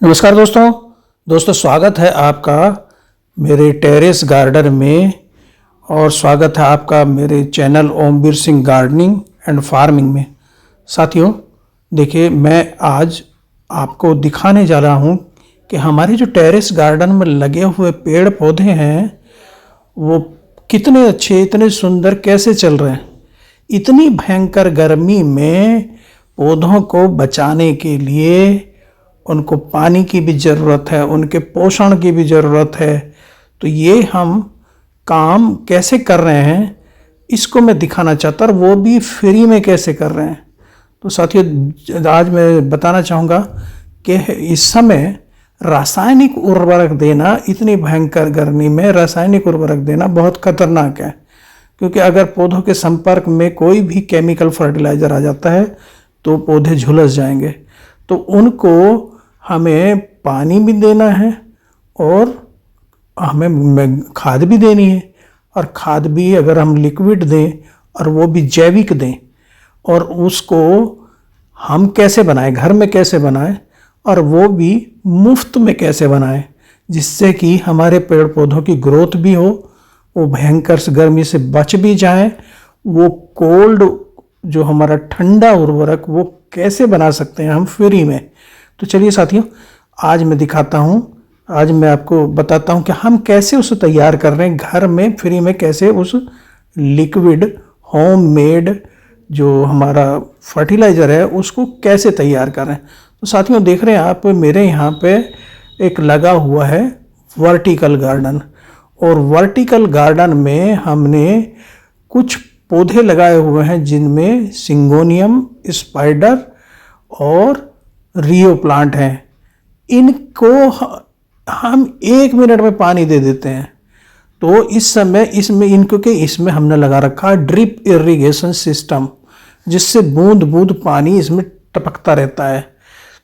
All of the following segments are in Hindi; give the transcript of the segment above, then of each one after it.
नमस्कार दोस्तों स्वागत है आपका मेरे टेरेस गार्डन में और स्वागत है आपका मेरे channel Omveer Singh gardening and farming में। साथियों देखिए, मैं आज आपको दिखाने जा रहा हूँ कि हमारे जो टेरेस गार्डन में लगे हुए पेड़ पौधे हैं वो कितने अच्छे, इतने सुंदर कैसे चल रहे हैं। इतनी भयंकर गर्मी में पौधों को बचाने के लिए उनको पानी की भी ज़रूरत है, उनके पोषण की भी ज़रूरत है। तो ये हम काम कैसे कर रहे हैं इसको मैं दिखाना चाहता, और वो भी फ्री में कैसे कर रहे हैं। तो साथियों आज मैं बताना चाहूँगा कि इस समय रासायनिक उर्वरक देना, इतनी भयंकर गर्मी में रासायनिक उर्वरक देना बहुत खतरनाक है, क्योंकि अगर पौधों के संपर्क में कोई भी केमिकल फर्टिलाइज़र आ जाता है तो पौधे झुलस जाएंगे। तो उनको हमें पानी भी देना है और हमें खाद भी देनी है, और खाद भी अगर हम लिक्विड दें और वो भी जैविक दें, और उसको हम कैसे बनाएं, घर में कैसे बनाएं, और वो भी मुफ्त में कैसे बनाएं, जिससे कि हमारे पेड़ पौधों की ग्रोथ भी हो, वो भयंकर गर्मी से बच भी जाए। वो कोल्ड जो हमारा ठंडा उर्वरक वो कैसे बना सकते हैं हम फ्री में। तो चलिए साथियों, आज मैं दिखाता हूँ, आज मैं आपको बताता हूँ कि हम कैसे उसे तैयार कर रहे हैं घर में फ्री में, कैसे उस लिक्विड होममेड जो हमारा फर्टिलाइज़र है उसको कैसे तैयार कर रहे हैं। तो साथियों देख रहे हैं आप, मेरे यहाँ पे एक लगा हुआ है वर्टिकल गार्डन, और वर्टिकल गार्डन में हमने कुछ पौधे लगाए हुए हैं जिनमें सिंगोनियम, स्पाइडर और रियो प्लांट हैं। इनको हम 1 मिनट में पानी दे देते हैं। तो इस समय इसमें हमने लगा रखा ड्रिप इरिगेशन सिस्टम, जिससे बूंद बूंद पानी इसमें टपकता रहता है।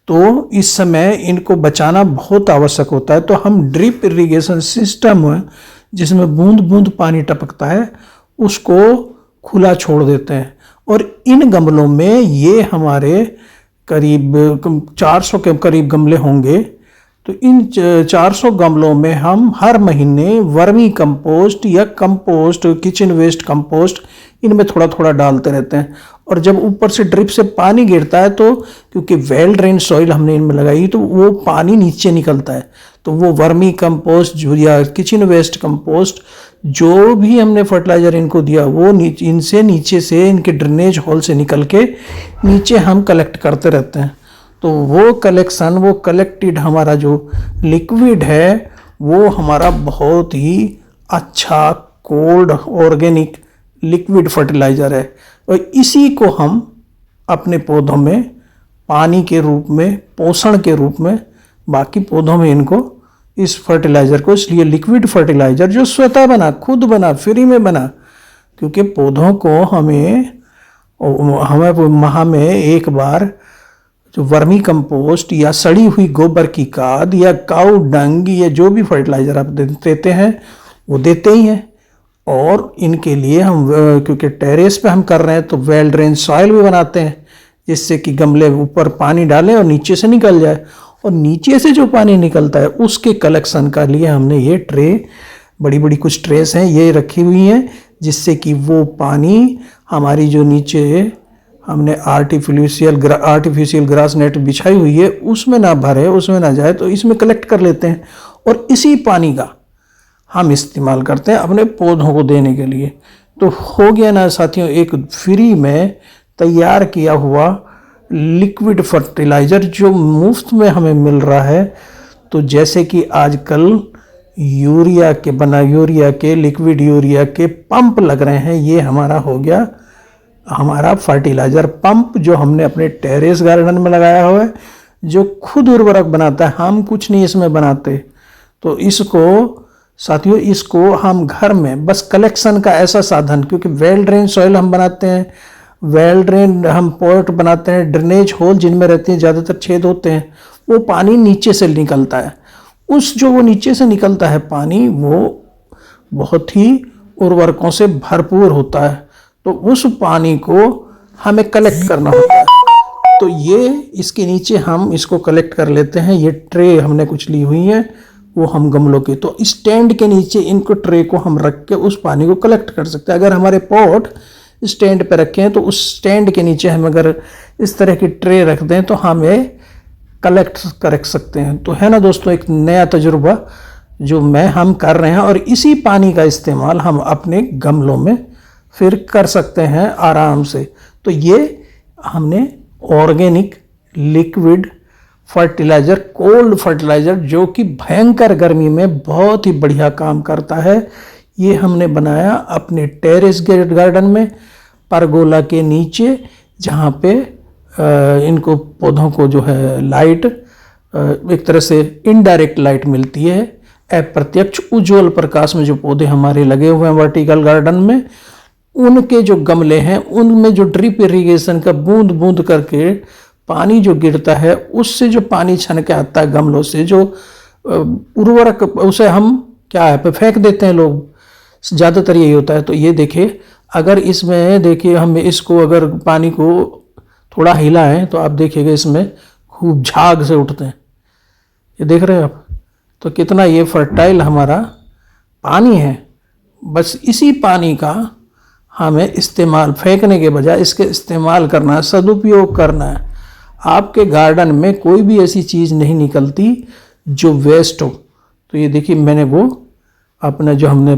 तो इस समय इनको बचाना बहुत आवश्यक होता है, तो हम ड्रिप इरिगेशन सिस्टम जिसमें बूंद बूंद पानी टपकता है उसको खुला छोड़ देते हैं। और इन गमलों में ये हमारे करीब 400 के करीब गमले होंगे। तो इन 400 गमलों में हम हर महीने वर्मी कंपोस्ट या कंपोस्ट, किचन वेस्ट कंपोस्ट इनमें थोड़ा थोड़ा डालते रहते हैं। और जब ऊपर से ड्रिप से पानी गिरता है तो क्योंकि वेल ड्रेन सॉइल हमने इनमें लगाई तो वो पानी नीचे निकलता है। तो वो वर्मी कंपोस्ट या किचन वेस्ट कंपोस्ट जो भी हमने फर्टिलाइज़र इनको दिया वो इनसे नीचे से, इनके ड्रेनेज होल से निकल के नीचे हम कलेक्ट करते रहते हैं। तो वो कलेक्टेड हमारा जो लिक्विड है वो हमारा बहुत ही अच्छा कोल्ड ऑर्गेनिक लिक्विड फर्टिलाइज़र है, और इसी को हम अपने पौधों में पानी के रूप में, पोषण के रूप में बाकी पौधों में इनको इस फर्टिलाइज़र को, इसलिए लिक्विड फर्टिलाइज़र जो स्वतः बना, खुद बना, फ्री में बना, क्योंकि पौधों को हमें माह में एक बार जो वर्मी कंपोस्ट या सड़ी हुई गोबर की खाद या काऊ डंग या जो भी फर्टिलाइज़र आप देते हैं वो देते ही हैं। और इनके लिए हम, क्योंकि टेरेस पे हम कर रहे हैं, तो वेल ड्रेन सॉइल भी बनाते हैं, जिससे कि गमले ऊपर पानी डालें और नीचे से निकल जाए। और नीचे से जो पानी निकलता है उसके कलेक्शन का लिए हमने ये ट्रे, बड़ी बड़ी कुछ ट्रेस हैं ये रखी हुई हैं, जिससे कि वो पानी हमारी जो नीचे हमने आर्टिफिशियल ग्रास नेट बिछाई हुई है उसमें ना भरे, उसमें ना जाए, तो इसमें कलेक्ट कर लेते हैं और इसी पानी का हम इस्तेमाल करते हैं अपने पौधों को देने के लिए। तो हो गया ना साथियों, एक फ्री में तैयार किया हुआ लिक्विड फर्टिलाइज़र जो मुफ्त में हमें मिल रहा है। तो जैसे कि आजकल यूरिया के लिक्विड यूरिया के पंप लग रहे हैं, ये हमारा हो गया हमारा फर्टिलाइज़र पंप, जो हमने अपने टेरेस गार्डन में लगाया हुआ है, जो खुद उर्वरक बनाता है, हम कुछ नहीं इसमें बनाते। तो इसको हम घर में बस कलेक्शन का ऐसा साधन, क्योंकि वेल ड्रेन सॉइल हम बनाते हैं, वेल ड्रेन हम पॉट बनाते हैं, ड्रेनेज होल जिनमें रहते हैं ज़्यादातर छेद होते हैं, वो पानी नीचे से निकलता है। वो नीचे से निकलता है पानी वो बहुत ही उर्वरकों से भरपूर होता है। तो उस पानी को हमें कलेक्ट करना होता है। तो ये इसके नीचे हम इसको कलेक्ट कर लेते हैं। ये ट्रे हमने कुछ ली हुई है वो हम गमलों के, तो स्टैंड के नीचे इनको ट्रे को हम रख के उस पानी को कलेक्ट कर सकते हैं। अगर हमारे पॉट स्टैंड पे रखे हैं तो उस स्टैंड के नीचे हम अगर इस तरह की ट्रे रख दें तो हमें कलेक्ट कर सकते हैं। तो है ना दोस्तों, एक नया तजुर्बा जो हम कर रहे हैं, और इसी पानी का इस्तेमाल हम अपने गमलों में फिर कर सकते हैं आराम से। तो ये हमने organic liquid fertiliser, cold fertiliser, जो कि भयंकर गर्मी में बहुत ही बढ़िया काम करता है, ये हमने बनाया अपने टेरेस गार्डन में, परगोला के नीचे, जहाँ पे इनको पौधों को जो है लाइट एक तरह से इनडायरेक्ट लाइट मिलती है। अप्रत्यक्ष उज्ज्वल प्रकाश में जो पौधे हमारे लगे हुए हैं वर्टिकल गार्डन में, उनके जो गमले हैं उनमें जो ड्रिप इरिगेशन का बूंद बूंद करके पानी जो गिरता है, उससे जो पानी छन के आता है गमलों से, जो उर्वरक, उसे हम क्या है पे फेंक देते हैं लोग, ज़्यादातर यही होता है। तो ये देखिए, अगर इसमें देखिए हम इसको अगर पानी को थोड़ा हिलाएं तो आप देखिएगा इसमें खूब झाग से उठते हैं। ये देख रहे हैं आप, तो कितना ये फर्टाइल हमारा पानी है। बस इसी पानी का हमें इस्तेमाल, फेंकने के बजाय इसके इस्तेमाल करना है, सदुपयोग करना है। आपके गार्डन में कोई भी ऐसी चीज़ नहीं निकलती जो वेस्ट हो। तो ये देखिए, मैंने वो अपना जो हमने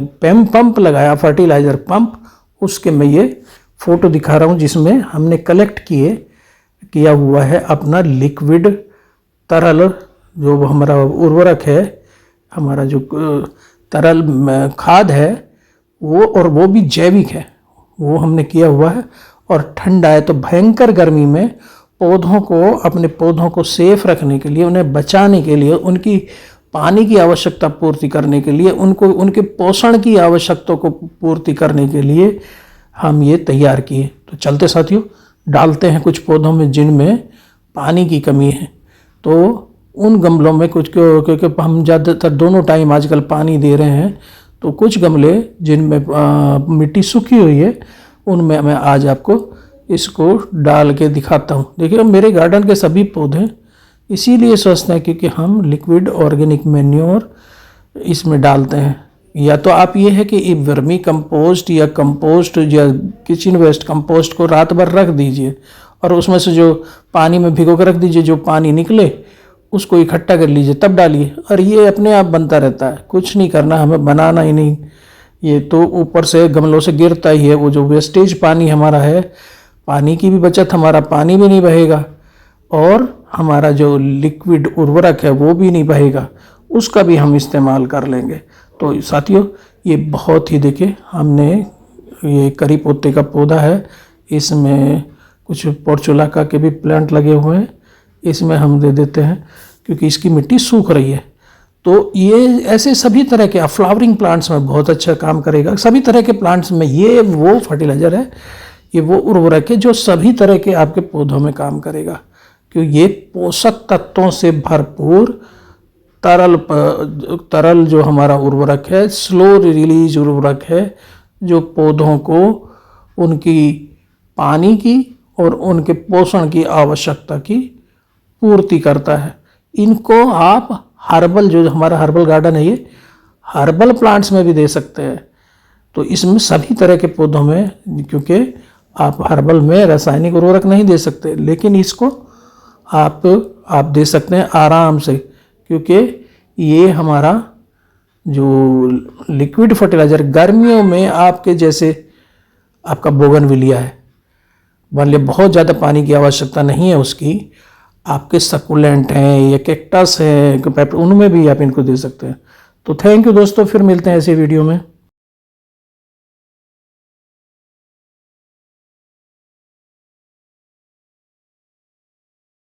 पंप लगाया, फर्टिलाइज़र पंप, उसके मैं ये फ़ोटो दिखा रहा हूँ, जिसमें हमने कलेक्ट किया हुआ है अपना लिक्विड तरल, जो हमारा उर्वरक है, हमारा जो तरल खाद है वो, और वो भी जैविक है, वो हमने किया हुआ है। और ठंडा है, तो भयंकर गर्मी में पौधों को, अपने पौधों को सेफ रखने के लिए, उन्हें बचाने के लिए, उनकी पानी की आवश्यकता पूर्ति करने के लिए, उनको उनके पोषण की आवश्यकता को पूर्ति करने के लिए हम ये तैयार किए। तो चलते साथियों, डालते हैं कुछ पौधों में जिनमें पानी की कमी है। तो उन गमलों में कुछ, क्योंकि हम ज़्यादातर दोनों टाइम आजकल पानी दे रहे हैं, तो कुछ गमले जिनमें मिट्टी सूखी हुई है, उनमें मैं आज आपको इसको डाल के दिखाता हूँ। देखिए, मेरे गार्डन के सभी पौधे इसीलिए स्वस्थ हैं क्योंकि हम लिक्विड ऑर्गेनिक मैन्योर इसमें डालते हैं। या तो आप ये है कि वर्मी कंपोस्ट या कंपोस्ट या किचन वेस्ट कंपोस्ट को रात भर रख दीजिए, और उसमें से जो पानी में भिगो कर रख दीजिए, जो पानी निकले उसको इकट्ठा कर लीजिए, तब डालिए, और ये अपने आप बनता रहता है। कुछ नहीं करना, हमें बनाना ही नहीं, ये तो ऊपर से गमलों से गिरता ही है। वो जो वेस्टेज पानी हमारा है, पानी की भी बचत, हमारा पानी भी नहीं बहेगा, और हमारा जो लिक्विड उर्वरक है वो भी नहीं बहेगा, उसका भी हम इस्तेमाल कर लेंगे। तो साथियों, ये बहुत ही, देखिए हमने ये करी पत्ते का पौधा है, इसमें कुछ पोर्चुलाका के भी प्लांट लगे हुए हैं, इसमें हम दे देते हैं क्योंकि इसकी मिट्टी सूख रही है। तो ये ऐसे सभी तरह के फ्लावरिंग प्लांट्स में बहुत अच्छा काम करेगा। सभी तरह के प्लांट्स में ये वो फर्टिलाइज़र है, ये वो उर्वरक है जो सभी तरह के आपके पौधों में काम करेगा, क्योंकि ये पोषक तत्वों से भरपूर तरल जो हमारा उर्वरक है, स्लो रिलीज उर्वरक है, जो पौधों को उनकी पानी की और उनके पोषण की आवश्यकता की पूर्ति करता है। इनको आप हर्बल, जो हमारा हर्बल गार्डन है, ये हर्बल प्लांट्स में भी दे सकते हैं। तो इसमें सभी तरह के पौधों में, क्योंकि आप हर्बल में रासायनिक उर्वरक नहीं दे सकते, लेकिन इसको आप दे सकते हैं आराम से, क्योंकि ये हमारा जो लिक्विड फर्टिलाइज़र गर्मियों में आपके जैसे आपका बोगनविलिया है, मान लिया बहुत ज़्यादा पानी की आवश्यकता नहीं है उसकी, आपके सकुलेंट हैं या कैक्टस हैं, उनमें भी आप इनको दे सकते हैं। तो थैंक यू दोस्तों, फिर मिलते हैं ऐसे वीडियो में।